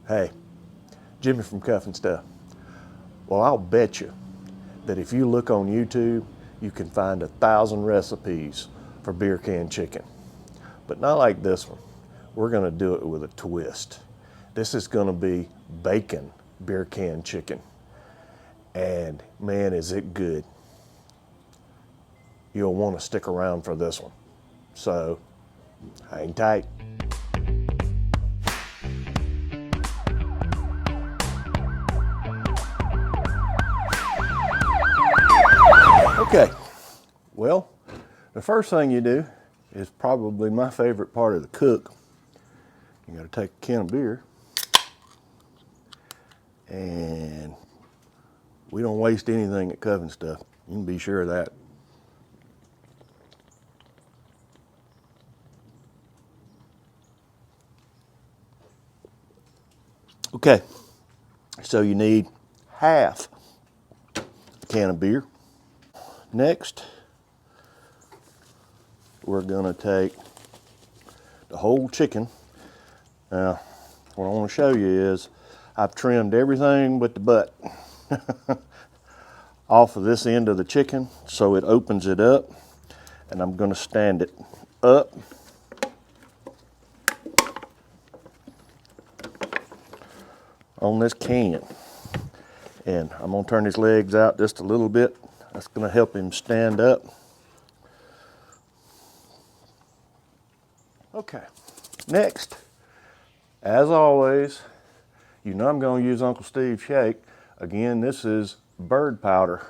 Hey, Jimmy from Cuff and Stuff. Well, I'll bet you that if you look on YouTube, you can find 1,000 recipes for beer can chicken. But not like this one. We're gonna do it with a twist. This is gonna be bacon beer can chicken. And man, is it good. You'll wanna stick around for this one. So, hang tight. Okay, well, the first thing you do is probably my favorite part of the cook. You gotta take a can of beer, and we don't waste anything at Cuff and Stuff. You can be sure of that. Okay, so you need half a can of beer. Next, we're gonna take the whole chicken. Now, what I wanna show you is I've trimmed everything but the butt off of this end of the chicken so it opens it up, and I'm gonna stand it up on this can. And I'm gonna turn his legs out just a little bit. That's gonna help him stand up. Okay, next, as always, you know I'm gonna use Uncle Steve's shake. Again, this is bird powder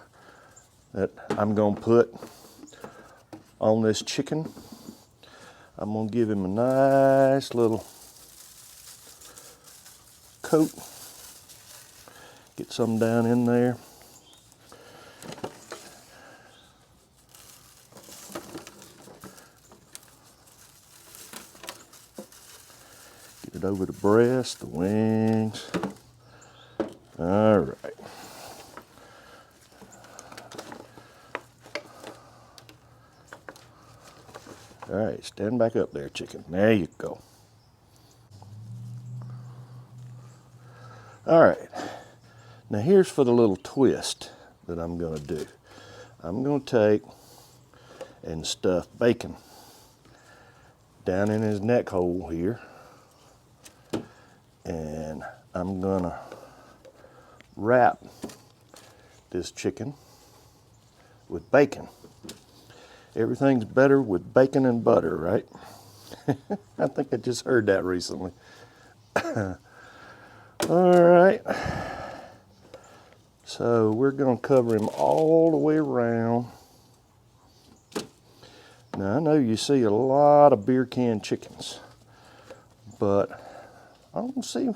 that I'm gonna put on this chicken. I'm gonna give him a nice little coat. Get some down in there. Get it over the breast, the wings. All right. All right, stand back up there, chicken. There you go. All right. Now here's for the little twist that I'm gonna do. I'm gonna take and stuff bacon down in his neck hole here. And I'm gonna wrap this chicken with bacon. Everything's better with bacon and butter, right? I think I just heard that recently. All right. So we're gonna cover him all the way around. Now I know you see a lot of beer can chickens, but I don't see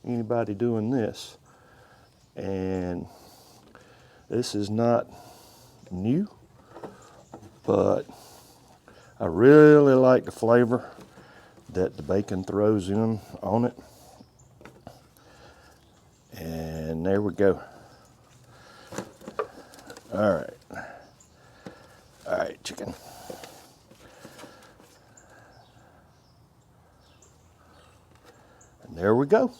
anybody doing this. And this is not new, but I really like the flavor that the bacon throws in on it. And there we go. All right. All right, chicken. And there we go.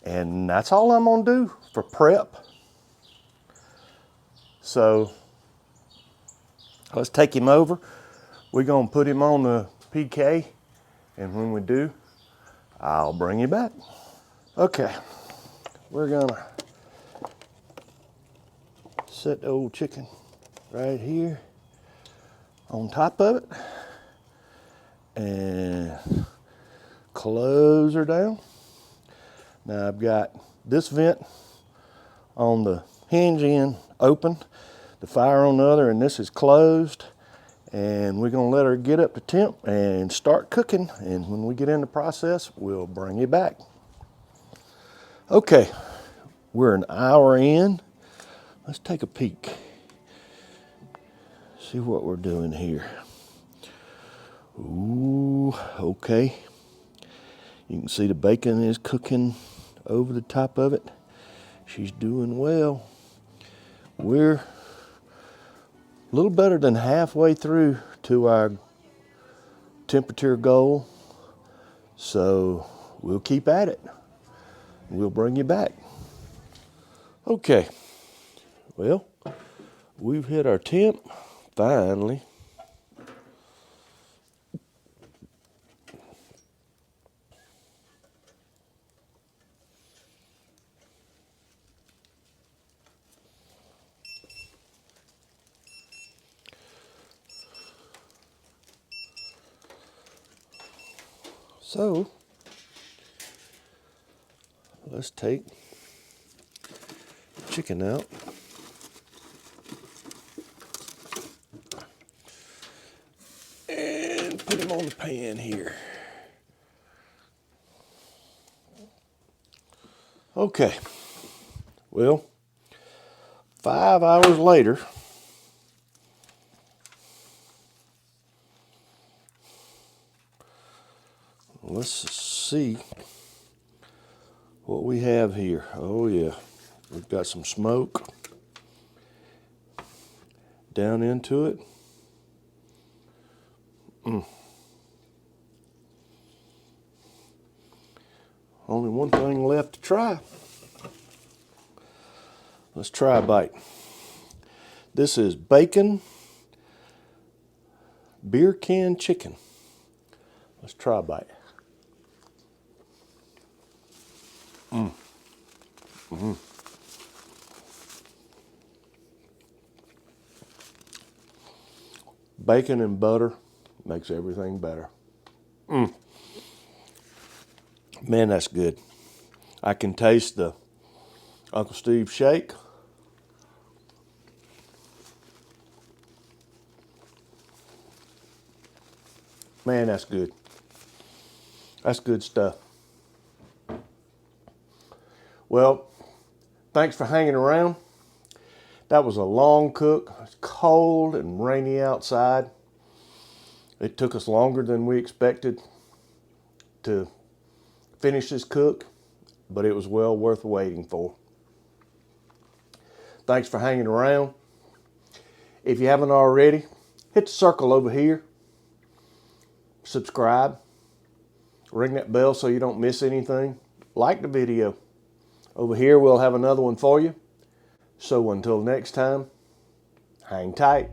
And that's all I'm gonna do for prep. So let's take him over. We're gonna put him on the PK, and when we do, I'll bring you back. Okay. We're gonna set the old chicken right here on top of it and close her down. Now I've got this vent on the hinge end open, the fire on the other, and this is closed. And we're gonna let her get up to temp and start cooking. And when we get in the process, we'll bring you back. Okay, we're an hour in. Let's take a peek. See what we're doing here. Ooh, okay. You can see the bacon is cooking over the top of it. She's doing well. We're a little better than halfway through to our temperature goal. So we'll keep at it. We'll bring you back. Okay, well, we've hit our temp, finally. So, let's take chicken out. And put him on the pan here. Okay, well, 5 hours later, let's see what we have here. Oh yeah, we've got some smoke down into it. Only one thing left to try. Let's try a bite. This is bacon beer can chicken. Let's try a bite. Bacon and butter makes everything better. Man, that's good. I can taste the Uncle Steve shake. Man, that's good. That's good stuff. Well, thanks for hanging around. That was a long cook. It's cold and rainy outside. It took us longer than we expected to finish this cook, but it was well worth waiting for. Thanks for hanging around. If you haven't already, hit the circle over here. Subscribe. Ring that bell so you don't miss anything. Like the video. Over here we'll have another one for you. So until next time, hang tight.